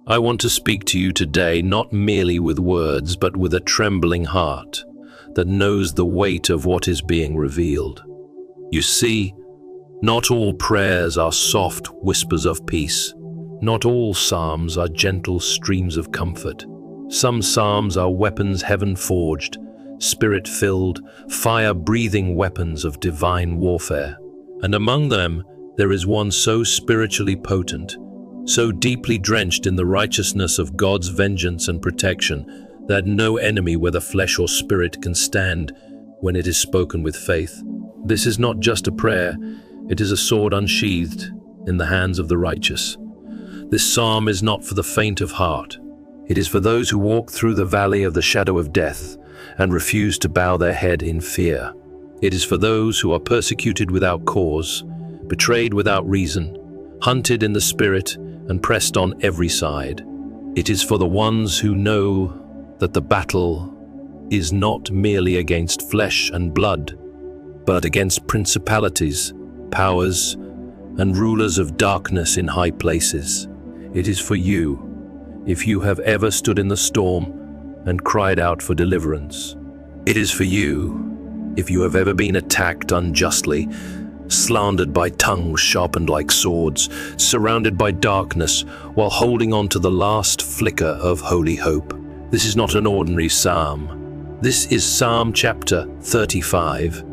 I want to speak to you today not merely with words, but with a trembling heart that knows the weight of what is being revealed. You see, not all prayers are soft whispers of peace. Not all psalms are gentle streams of comfort. Some psalms are weapons heaven-forged, spirit-filled, fire-breathing weapons of divine warfare. And among them, there is one so spiritually potent, so deeply drenched in the righteousness of God's vengeance and protection, that no enemy, whether flesh or spirit, can stand when it is spoken with faith. This is not just a prayer, it is a sword unsheathed in the hands of the righteous. This psalm is not for the faint of heart. It is for those who walk through the valley of the shadow of death and refuse to bow their head in fear. It is for those who are persecuted without cause, betrayed without reason, hunted in the spirit, and pressed on every side. It is for the ones who know that the battle is not merely against flesh and blood, but against principalities, powers, and rulers of darkness in high places. It is for you, if you have ever stood in the storm and cried out for deliverance. It is for you, if you have ever been attacked unjustly, slandered by tongues sharpened like swords, surrounded by darkness while holding on to the last flicker of holy hope. This is not an ordinary psalm. This is Psalm chapter 35.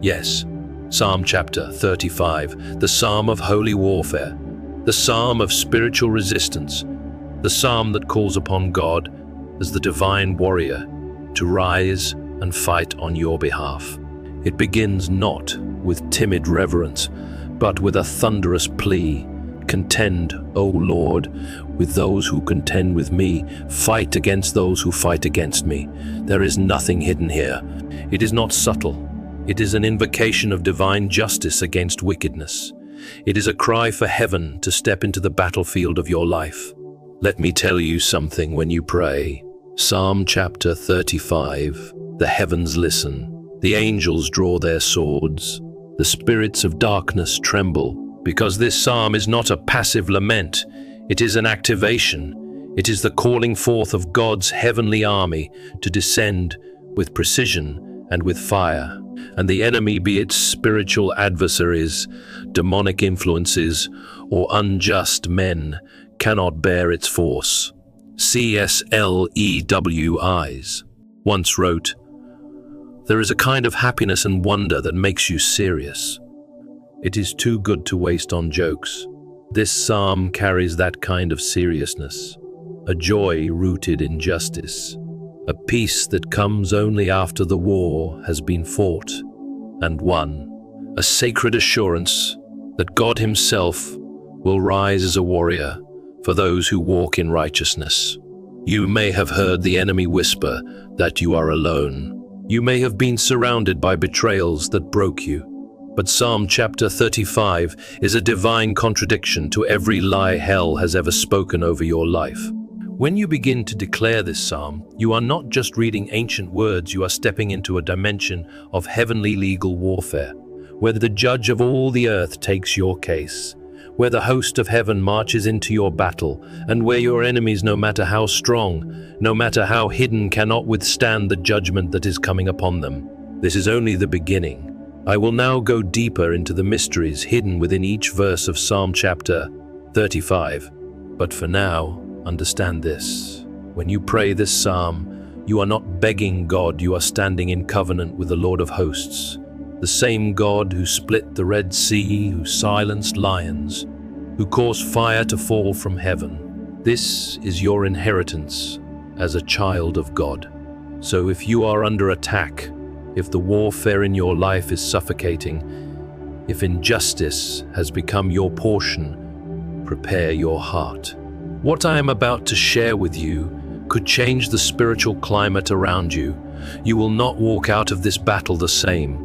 Yes, Psalm chapter 35, the psalm of holy warfare, the psalm of spiritual resistance, the psalm that calls upon God as the divine warrior to rise and fight on your behalf. It begins not with timid reverence, but with a thunderous plea. Contend, O Lord, with those who contend with me. Fight against those who fight against me. There is nothing hidden here. It is not subtle. It is an invocation of divine justice against wickedness. It is a cry for heaven to step into the battlefield of your life. Let me tell you something when you pray. Psalm chapter 35. The heavens listen. The angels draw their swords. The spirits of darkness tremble, because this psalm is not a passive lament. It is an activation. It is the calling forth of God's heavenly army to descend with precision and with fire. And the enemy, be it spiritual adversaries, demonic influences, or unjust men, cannot bear its force. C.S. Lewis once wrote, "There is a kind of happiness and wonder that makes you serious. It is too good to waste on jokes." This psalm carries that kind of seriousness, a joy rooted in justice, a peace that comes only after the war has been fought and won, a sacred assurance that God Himself will rise as a warrior for those who walk in righteousness. You may have heard the enemy whisper that you are alone. You may have been surrounded by betrayals that broke you. But Psalm chapter 35 is a divine contradiction to every lie hell has ever spoken over your life. When you begin to declare this psalm, you are not just reading ancient words, you are stepping into a dimension of heavenly legal warfare, where the judge of all the earth takes your case, where the host of heaven marches into your battle, and where your enemies, no matter how strong, no matter how hidden, cannot withstand the judgment that is coming upon them. This is only the beginning. I will now go deeper into the mysteries hidden within each verse of Psalm chapter 35. But for now, understand this. When you pray this psalm, you are not begging God, you are standing in covenant with the Lord of hosts. The same God who split the Red Sea, who silenced lions, who caused fire to fall from heaven. This is your inheritance as a child of God. So if you are under attack, if the warfare in your life is suffocating, if injustice has become your portion, prepare your heart. What I am about to share with you could change the spiritual climate around you. You will not walk out of this battle the same.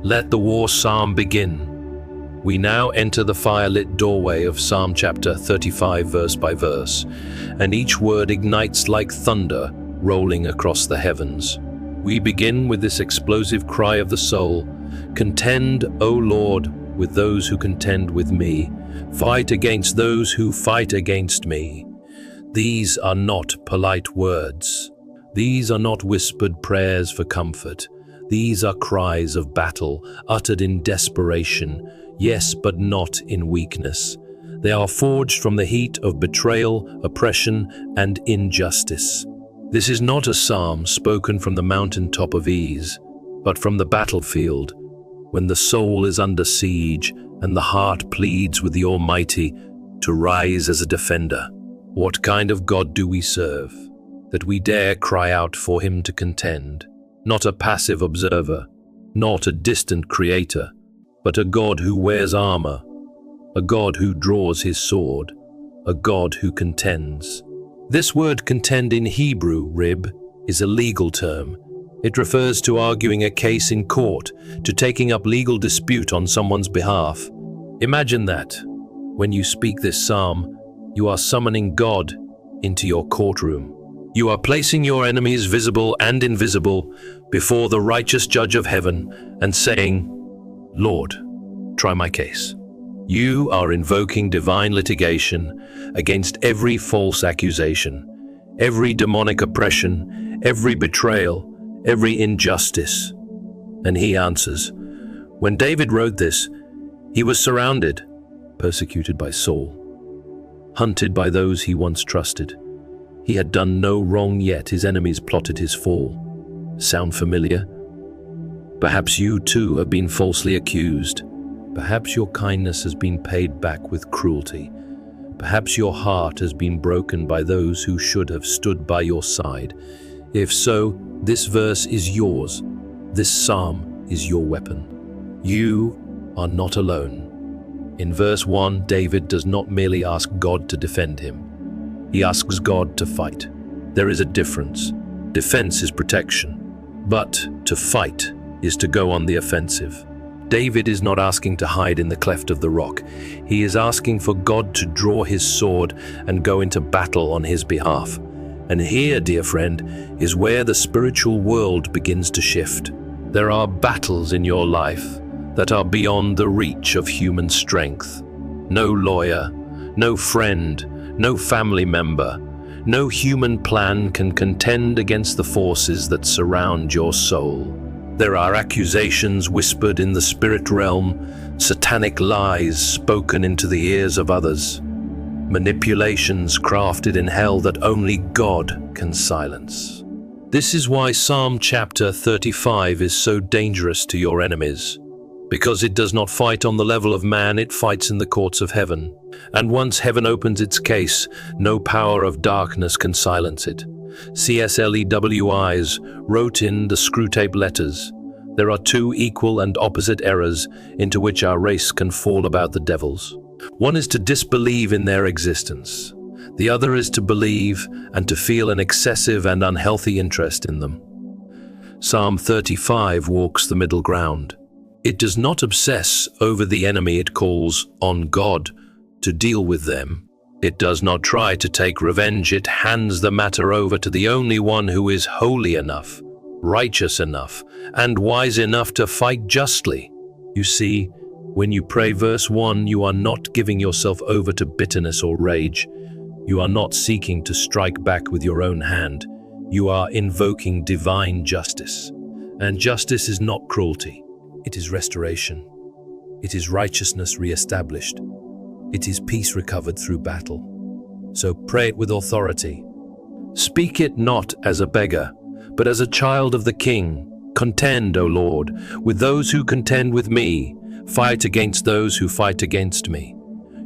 Let the war psalm begin. We now enter the fire-lit doorway of Psalm chapter 35 verse by verse, and each word ignites like thunder rolling across the heavens. We begin with this explosive cry of the soul, "Contend, O Lord, with those who contend with me. Fight against those who fight against me." These are not polite words. These are not whispered prayers for comfort. These are cries of battle, uttered in desperation, yes, but not in weakness. They are forged from the heat of betrayal, oppression, and injustice. This is not a psalm spoken from the mountaintop of ease, but from the battlefield, when the soul is under siege and the heart pleads with the Almighty to rise as a defender. What kind of God do we serve, that we dare cry out for him to contend? Not a passive observer, not a distant creator, but a God who wears armor, a God who draws his sword, a God who contends. This word contend in Hebrew, rib, is a legal term. It refers to arguing a case in court, to taking up legal dispute on someone's behalf. Imagine that. When you speak this psalm, you are summoning God into your courtroom. You are placing your enemies, visible and invisible, before the righteous judge of heaven and saying, Lord, try my case. You are invoking divine litigation against every false accusation, every demonic oppression, every betrayal, every injustice. And he answers. When David wrote this, he was surrounded, persecuted by Saul, hunted by those he once trusted. He had done no wrong yet his enemies plotted his fall. Sound familiar? Perhaps you too have been falsely accused. Perhaps your kindness has been paid back with cruelty. Perhaps your heart has been broken by those who should have stood by your side. If so, this verse is yours. This psalm is your weapon. You are not alone. In verse 1, David does not merely ask God to defend him. He asks God to fight. There is a difference. Defense is protection, but to fight is to go on the offensive. David is not asking to hide in the cleft of the rock. He is asking for God to draw his sword and go into battle on his behalf. And here, dear friend, is where the spiritual world begins to shift. There are battles in your life that are beyond the reach of human strength. No lawyer, no friend, no family member, no human plan can contend against the forces that surround your soul. There are accusations whispered in the spirit realm, satanic lies spoken into the ears of others, manipulations crafted in hell that only God can silence. This is why Psalm chapter 35 is so dangerous to your enemies. Because it does not fight on the level of man, it fights in the courts of heaven. And once heaven opens its case, no power of darkness can silence it. C.S. Lewis wrote in the Screwtape Letters, there are two equal and opposite errors into which our race can fall about the devils. One is to disbelieve in their existence. The other is to believe and to feel an excessive and unhealthy interest in them. Psalm 35 walks the middle ground. It does not obsess over the enemy, it calls on God to deal with them. It does not try to take revenge, it hands the matter over to the only one who is holy enough, righteous enough, and wise enough to fight justly. You see, when you pray verse 1, you are not giving yourself over to bitterness or rage. You are not seeking to strike back with your own hand. You are invoking divine justice. And justice is not cruelty. It is restoration. It is righteousness re-established. It is peace recovered through battle. So pray it with authority. Speak it not as a beggar, but as a child of the King. Contend, O Lord, with those who contend with me. Fight against those who fight against me.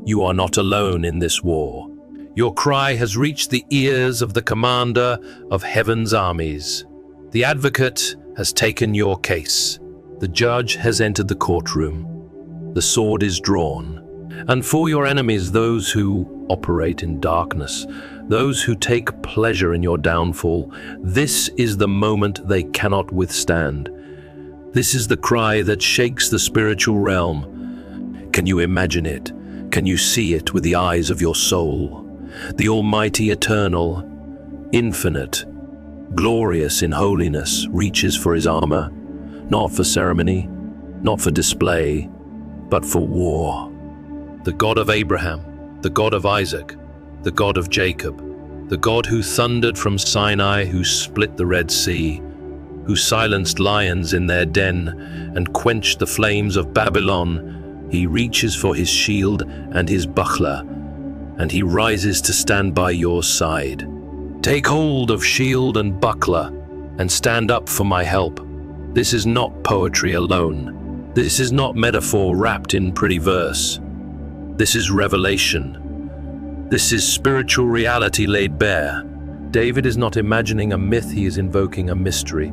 You are not alone in this war. Your cry has reached the ears of the commander of heaven's armies. The advocate has taken your case. The judge has entered the courtroom. The sword is drawn. And for your enemies, those who operate in darkness, those who take pleasure in your downfall, this is the moment they cannot withstand. This is the cry that shakes the spiritual realm. Can you imagine it? Can you see it with the eyes of your soul? The Almighty, eternal, infinite, glorious in holiness, reaches for his armor, not for ceremony, not for display, but for war. The God of Abraham, the God of Isaac, the God of Jacob, the God who thundered from Sinai, who split the Red Sea, who silenced lions in their den and quenched the flames of Babylon. He reaches for his shield and his buckler, and he rises to stand by your side. Take hold of shield and buckler, and stand up for my help. This is not poetry alone. This is not metaphor wrapped in pretty verse. This is revelation. This is spiritual reality laid bare. David is not imagining a myth, he is invoking a mystery.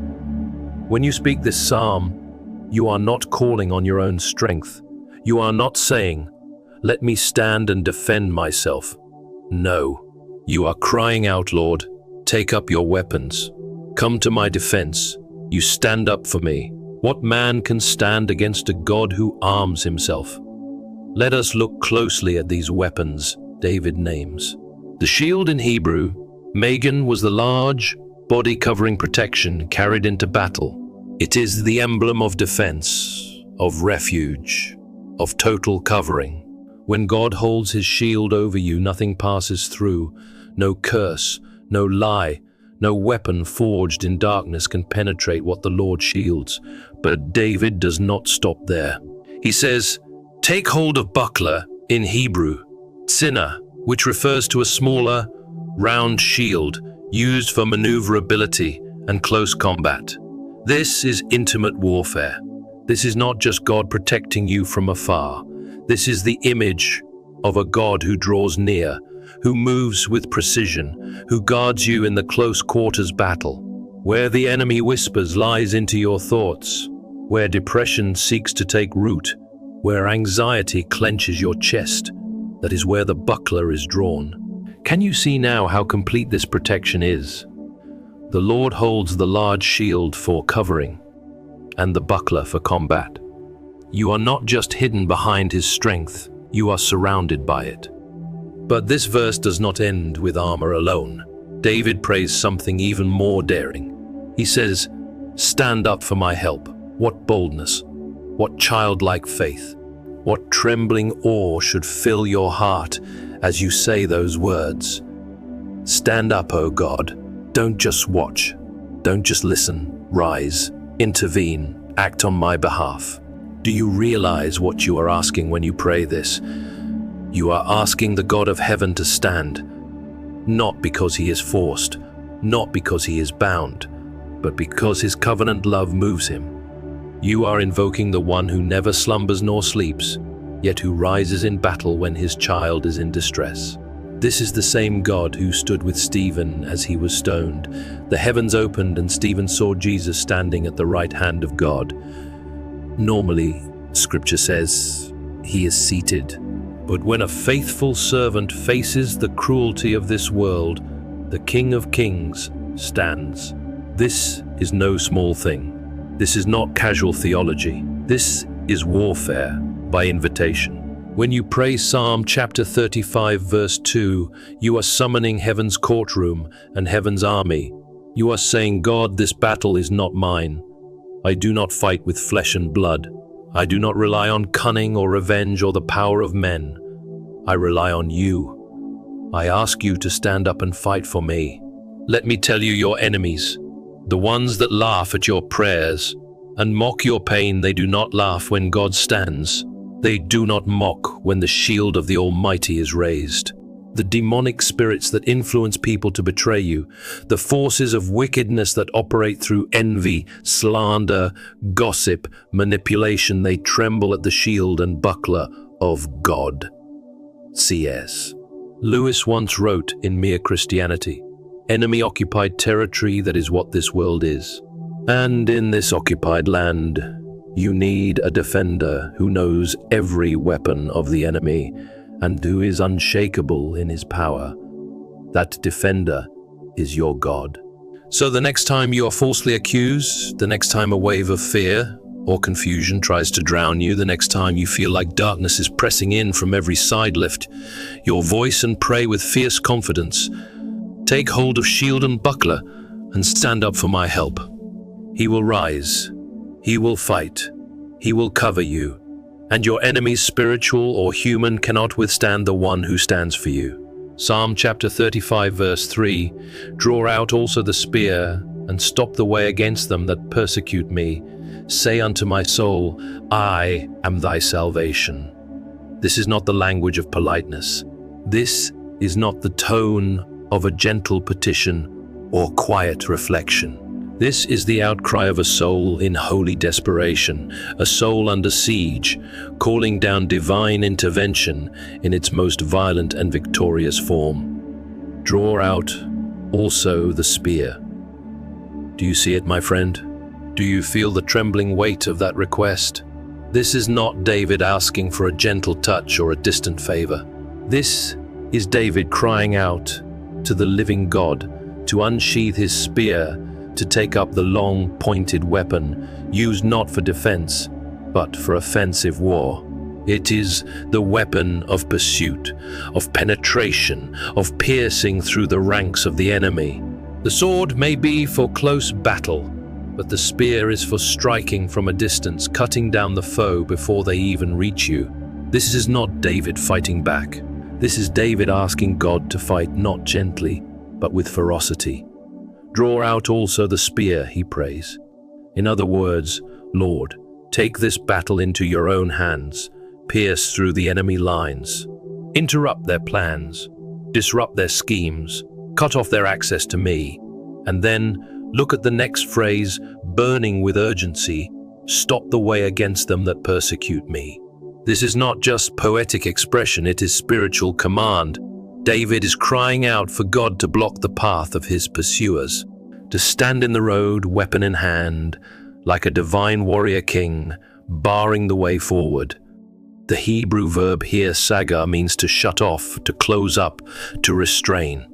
When you speak this psalm, you are not calling on your own strength. You are not saying, "Let me stand and defend myself." No, you are crying out, "Lord, take up your weapons. Come to my defense. You stand up for me." What man can stand against a God who arms himself? Let us look closely at these weapons David names. The shield in Hebrew, Magen, was the large, body-covering protection carried into battle. It is the emblem of defense, of refuge, of total covering. When God holds his shield over you, nothing passes through. No curse, no lie, no weapon forged in darkness can penetrate what the Lord shields. But David does not stop there. He says, "Take hold of buckler," in Hebrew, tzinah, which refers to a smaller, round shield used for maneuverability and close combat. This is intimate warfare. This is not just God protecting you from afar. This is the image of a God who draws near, who moves with precision, who guards you in the close quarters battle. Where the enemy whispers lies into your thoughts, where depression seeks to take root, where anxiety clenches your chest, that is where the buckler is drawn. Can you see now how complete this protection is? The Lord holds the large shield for covering and the buckler for combat. You are not just hidden behind his strength, you are surrounded by it. But this verse does not end with armor alone. David prays something even more daring. He says, "Stand up for my help." What boldness, what childlike faith, what trembling awe should fill your heart as you say those words. Stand up, O God. Don't just watch. Don't just listen. Rise, intervene, act on my behalf. Do you realize what you are asking when you pray this? You are asking the God of heaven to stand, not because he is forced, not because he is bound, but because his covenant love moves him. You are invoking the one who never slumbers nor sleeps, yet who rises in battle when his child is in distress. This is the same God who stood with Stephen as he was stoned. The heavens opened and Stephen saw Jesus standing at the right hand of God. Normally, Scripture says, he is seated. But when a faithful servant faces the cruelty of this world, the King of Kings stands. This is no small thing. This is not casual theology. This is warfare by invitation. When you pray Psalm chapter 35 verse 2, you are summoning heaven's courtroom and heaven's army. You are saying, God, this battle is not mine. I do not fight with flesh and blood. I do not rely on cunning or revenge or the power of men. I rely on you. I ask you to stand up and fight for me. Let me tell you, your enemies, the ones that laugh at your prayers and mock your pain, they do not laugh when God stands. They do not mock when the shield of the Almighty is raised. The demonic spirits that influence people to betray you, the forces of wickedness that operate through envy, slander, gossip, manipulation, they tremble at the shield and buckler of God. C.S. Lewis once wrote in Mere Christianity, "Enemy-occupied territory, that is what this world is. And in this occupied land, you need a defender who knows every weapon of the enemy and who is unshakable in his power. That defender is your God." So the next time you are falsely accused, the next time a wave of fear or confusion tries to drown you, the next time you feel like darkness is pressing in from every side, lift your voice and pray with fierce confidence. Take hold of shield and buckler and stand up for my help. He will rise. He will fight. He will cover you. And your enemies, spiritual or human, cannot withstand the one who stands for you. Psalm chapter 35 verse 3, draw out also the spear, and stop the way against them that persecute me. Say unto my soul, I am thy salvation. This is not the language of politeness. This is not the tone of a gentle petition or quiet reflection. This is the outcry of a soul in holy desperation, a soul under siege, calling down divine intervention in its most violent and victorious form. Draw out also the spear. Do you see it, my friend? Do you feel the trembling weight of that request? This is not David asking for a gentle touch or a distant favor. This is David crying out to the living God to unsheath his spear, to take up the long, pointed weapon, used not for defense, but for offensive war. It is the weapon of pursuit, of penetration, of piercing through the ranks of the enemy. The sword may be for close battle, but the spear is for striking from a distance, cutting down the foe before they even reach you. This is not David fighting back. This is David asking God to fight not gently, but with ferocity. Draw out also the spear, he prays. In other words, Lord, take this battle into your own hands, pierce through the enemy lines, interrupt their plans, disrupt their schemes, cut off their access to me, and then look at the next phrase, burning with urgency, stop the way against them that persecute me. This is not just poetic expression, it is spiritual command. David is crying out for God to block the path of his pursuers, to stand in the road, weapon in hand, like a divine warrior king, barring the way forward. The Hebrew verb here, saga, means to shut off, to close up, to restrain.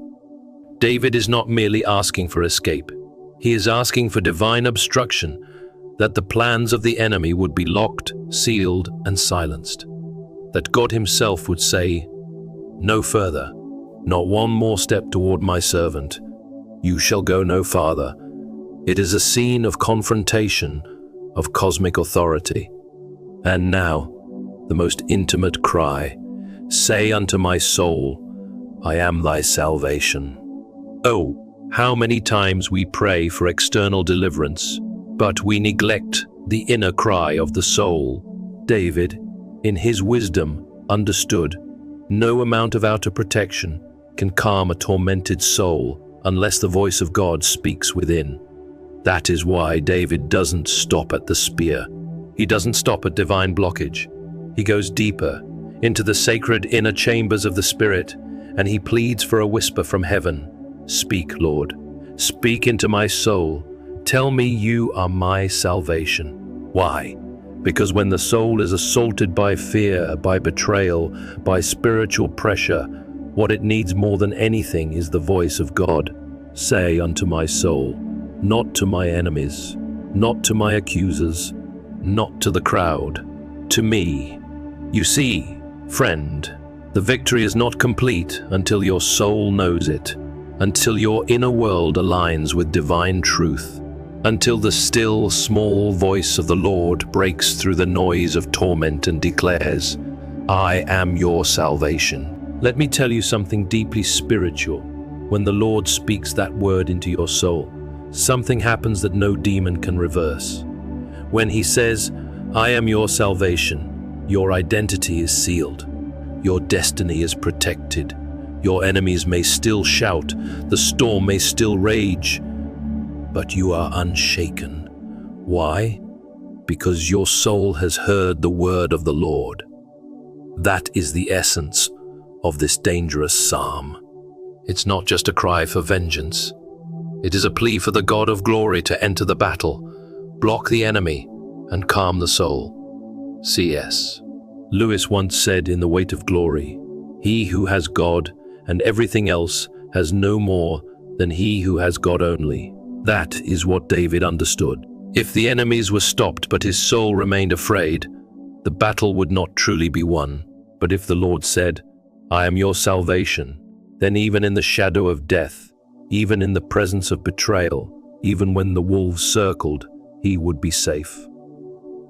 David is not merely asking for escape. He is asking for divine obstruction, that the plans of the enemy would be locked, sealed, and silenced. That God himself would say, no further, not one more step toward my servant. You shall go no farther. It is a scene of confrontation, of cosmic authority. And now, the most intimate cry, say unto my soul, I am thy salvation. Oh, how many times we pray for external deliverance, but we neglect the inner cry of the soul. David, in his wisdom, understood, no amount of outer protection can calm a tormented soul unless the voice of God speaks within. That is why David doesn't stop at the spear. He doesn't stop at divine blockage. He goes deeper into the sacred inner chambers of the Spirit, and he pleads for a whisper from heaven. Speak, Lord. Speak into my soul. Tell me you are my salvation. Why? Because when the soul is assaulted by fear, by betrayal, by spiritual pressure, what it needs more than anything is the voice of God. Say unto my soul, not to my enemies, not to my accusers, not to the crowd, to me. You see, friend, the victory is not complete until your soul knows it, until your inner world aligns with divine truth, until the still, small voice of the Lord breaks through the noise of torment and declares, I am your salvation. Let me tell you something deeply spiritual. When the Lord speaks that word into your soul, something happens that no demon can reverse. When he says, I am your salvation, your identity is sealed. Your destiny is protected. Your enemies may still shout, the storm may still rage, but you are unshaken. Why? Because your soul has heard the word of the Lord. That is the essence of this dangerous psalm. It's not just a cry for vengeance. It is a plea for the God of glory to enter the battle, block the enemy, and calm the soul. C.S. Lewis once said in The Weight of Glory, he who has God and everything else has no more than he who has God only. That is what David understood. If the enemies were stopped but his soul remained afraid, the battle would not truly be won. But if the Lord said, I am your salvation, then even in the shadow of death, even in the presence of betrayal, even when the wolves circled, he would be safe.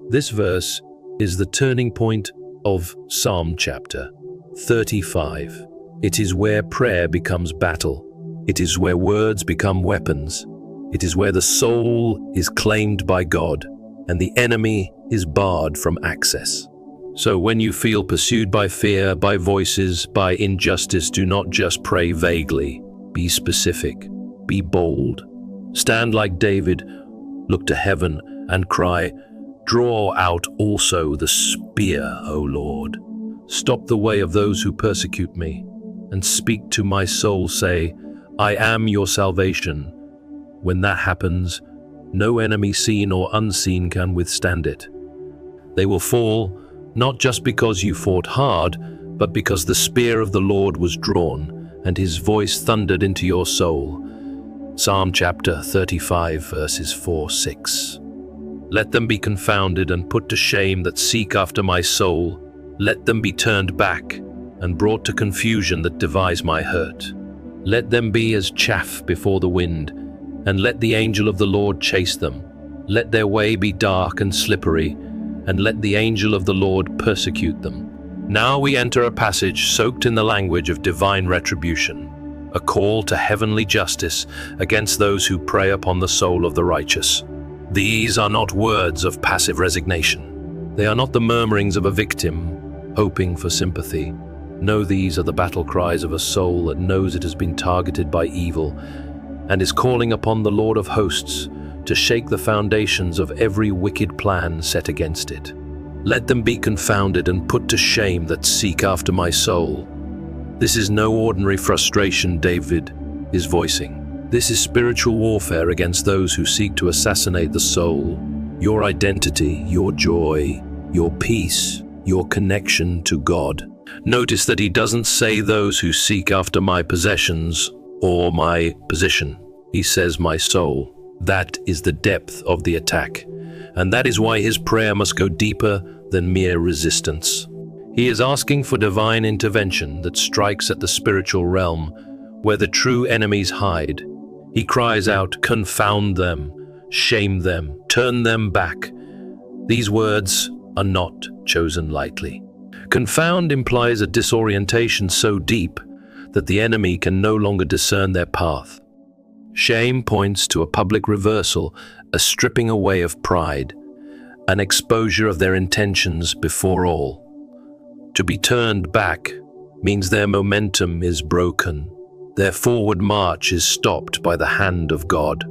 This verse is the turning point of Psalm chapter 35. It is where prayer becomes battle. It is where words become weapons. It is where the soul is claimed by God and the enemy is barred from access. So when you feel pursued by fear, by voices, by injustice, do not just pray vaguely. Be specific. Be bold. Stand like David, look to heaven and cry, "Draw out also the spear, O Lord. Stop the way of those who persecute me, and speak to my soul, say, I am your salvation." When that happens, no enemy seen or unseen can withstand it. They will fall, not just because you fought hard, but because the spear of the Lord was drawn, and his voice thundered into your soul. Psalm chapter 35, verses 4-6. Let them be confounded and put to shame that seek after my soul. Let them be turned back and brought to confusion that devise my hurt. Let them be as chaff before the wind, and let the angel of the Lord chase them. Let their way be dark and slippery, and let the angel of the Lord persecute them. Now we enter a passage soaked in the language of divine retribution, a call to heavenly justice against those who prey upon the soul of the righteous. These are not words of passive resignation. They are not the murmurings of a victim hoping for sympathy. No, these are the battle cries of a soul that knows it has been targeted by evil and is calling upon the Lord of hosts to shake the foundations of every wicked plan set against it. Let them be confounded and put to shame that seek after my soul. This is no ordinary frustration David is voicing. This is spiritual warfare against those who seek to assassinate the soul, your identity, your joy, your peace, your connection to God. Notice that he doesn't say those who seek after my possessions or my position. He says my soul. That is the depth of the attack, and that is why his prayer must go deeper than mere resistance. He is asking for divine intervention that strikes at the spiritual realm, where the true enemies hide. He cries out, "Confound them, shame them, turn them back." These words are not chosen lightly. Confound implies a disorientation so deep that the enemy can no longer discern their path. Shame points to a public reversal, a stripping away of pride, an exposure of their intentions before all. To be turned back means their momentum is broken. Their forward march is stopped by the hand of God.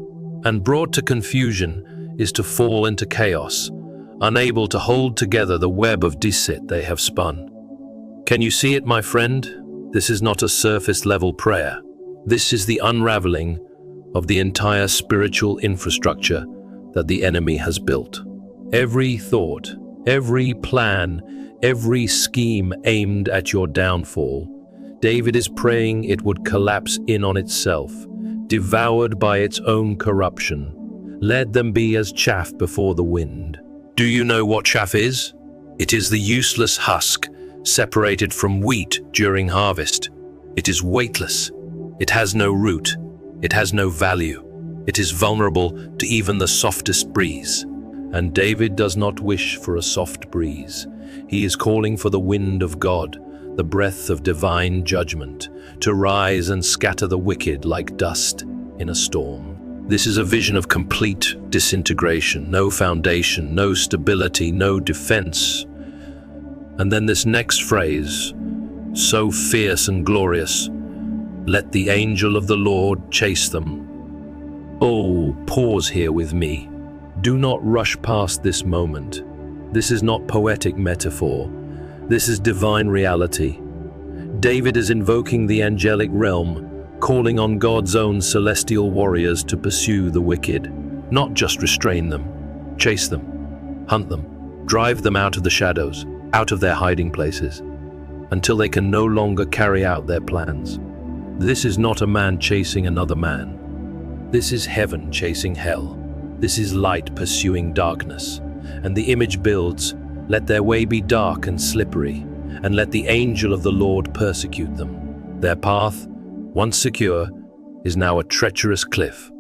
And brought to confusion is to fall into chaos, unable to hold together the web of deceit they have spun. Can you see it, my friend? This is not a surface-level prayer. This is the unraveling of the entire spiritual infrastructure that the enemy has built. Every thought, every plan, every scheme aimed at your downfall, David is praying it would collapse in on itself, devoured by its own corruption. Let them be as chaff before the wind. Do you know what chaff is? It is the useless husk separated from wheat during harvest. It is weightless. It has no root. It has no value. It is vulnerable to even the softest breeze. And David does not wish for a soft breeze. He is calling for the wind of God, the breath of divine judgment, to rise and scatter the wicked like dust in a storm. This is a vision of complete disintegration, no foundation, no stability, no defense. And then this next phrase, so fierce and glorious, let the angel of the Lord chase them. Oh, pause here with me. Do not rush past this moment. This is not poetic metaphor. This is divine reality. David is invoking the angelic realm, calling on God's own celestial warriors to pursue the wicked, not just restrain them, chase them, hunt them, drive them out of the shadows, out of their hiding places, until they can no longer carry out their plans. This is not a man chasing another man. This is heaven chasing hell. This is light pursuing darkness. And the image builds, let their way be dark and slippery, and let the angel of the Lord persecute them. Their path, once secure, is now a treacherous cliff.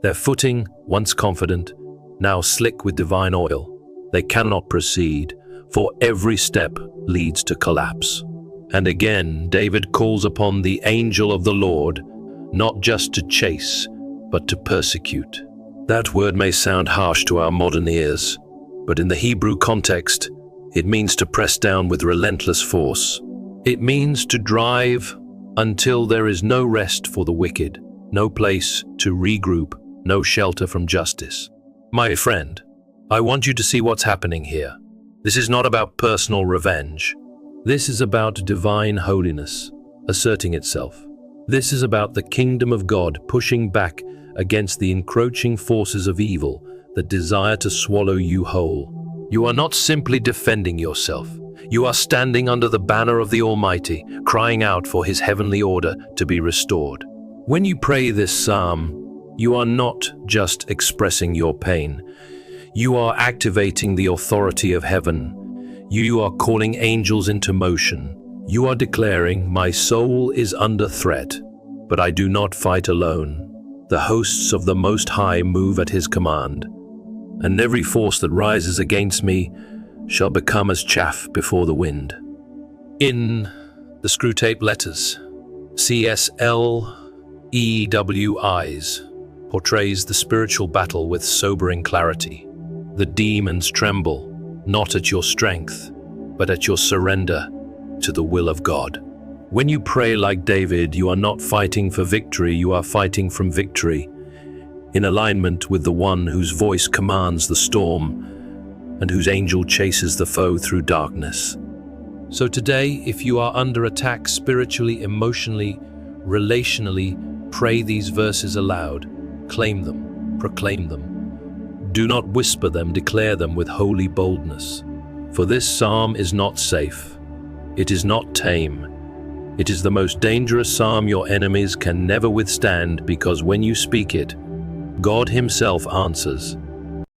Their footing, once confident, now slick with divine oil. They cannot proceed, for every step leads to collapse. And again, David calls upon the angel of the Lord, not just to chase, but to persecute. That word may sound harsh to our modern ears, but in the Hebrew context, it means to press down with relentless force. It means to drive until there is no rest for the wicked, no place to regroup, no shelter from justice. My friend, I want you to see what's happening here. This is not about personal revenge. This is about divine holiness asserting itself. This is about the kingdom of God pushing back against the encroaching forces of evil that desire to swallow you whole. You are not simply defending yourself. You are standing under the banner of the Almighty, crying out for His heavenly order to be restored. When you pray this psalm, you are not just expressing your pain. You are activating the authority of heaven. You are calling angels into motion. You are declaring, "My soul is under threat, but I do not fight alone. The hosts of the Most High move at His command, and every force that rises against me shall become as chaff before the wind." In the Screwtape Letters, C.S.L. E.W.I.s portrays the spiritual battle with sobering clarity. The demons tremble, not at your strength, but at your surrender to the will of God. When you pray like David, you are not fighting for victory, you are fighting from victory, in alignment with the one whose voice commands the storm and whose angel chases the foe through darkness. So today, if you are under attack spiritually, emotionally, relationally, pray these verses aloud. Claim them, proclaim them. Do not whisper them, declare them with holy boldness. For this psalm is not safe. It is not tame. It is the most dangerous psalm your enemies can never withstand, because when you speak it, God Himself answers.